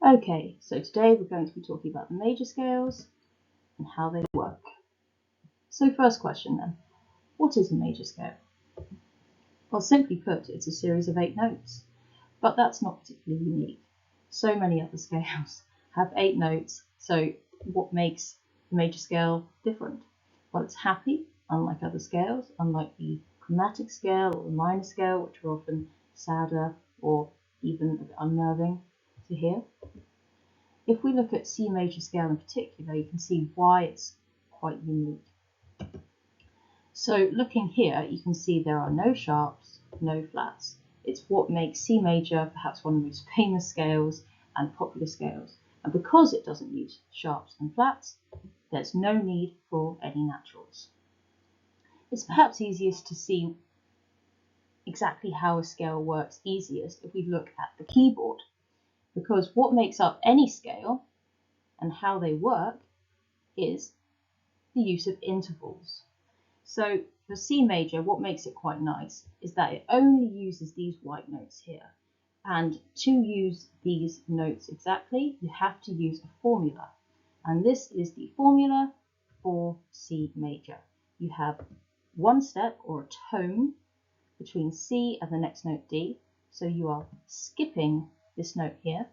Okay, so today we're going to be talking about the major scales and how they work. So first question then, what is a major scale? Well, simply put, it's a series of 8 notes, but that's not particularly unique. So many other scales have 8 notes, so what makes the major scale different? Well, it's happy, unlike other scales, unlike the chromatic scale or the minor scale, which are often sadder or even a bit unnerving to hear. If we look at C major scale in particular, you can see why it's quite unique. So looking here, you can see there are no sharps, no flats. It's what makes C major perhaps one of the most famous scales and popular scales. And because it doesn't use sharps and flats, there's no need for any naturals. It's perhaps easiest to see exactly how a scale works easiest if we look at the keyboard, because what makes up any scale and how they work is the use of intervals. So for C major, what makes it quite nice is that it only uses these white notes here. And to use these notes exactly, you have to use a formula. And this is the formula for C major. You have one step or a tone between C and the next note D. So you are skipping this note here.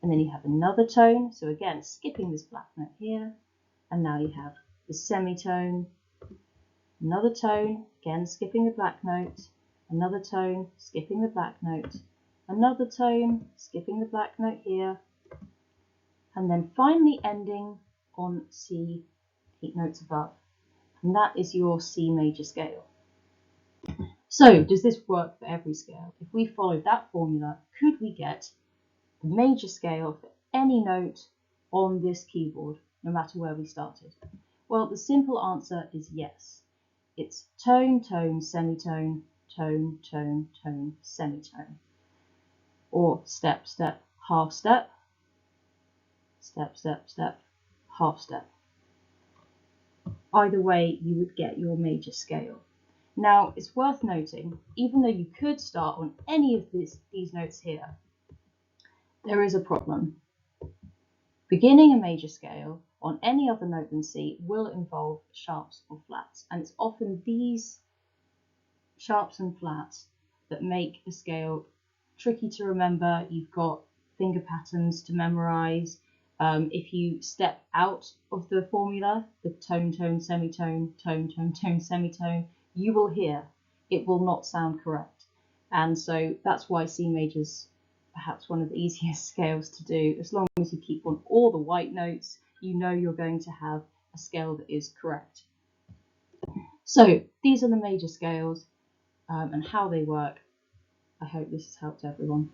And then you have another tone. So again, skipping this black note here. And now you have the semitone, another tone, again skipping the black note, another tone, skipping the black note, another tone, skipping the black note here, and then finally ending on C 8 notes above. And that is your C major scale. So does this work for every scale? If we followed that formula, could we get the major scale for any note on this keyboard, no matter where we started? Well, the simple answer is yes. It's tone, tone, semitone, tone, tone, tone, semitone. Or step, step, half step, step, step, step, half step. Either way, you would get your major scale. Now, it's worth noting, even though you could start on any of these notes here, there is a problem. Beginning a major scale on any other note than C will involve sharps or flats, and it's often these sharps and flats that make a scale tricky to remember. You've got finger patterns to memorize. If you step out of the formula, the tone, tone, semitone, tone, tone, tone, semitone, you will hear it will not sound correct. And so that's why C major is perhaps one of the easiest scales to do. As long as you keep on all the white notes, you know you're going to have a scale that is correct. So these are the major scales and how they work. I hope this has helped everyone.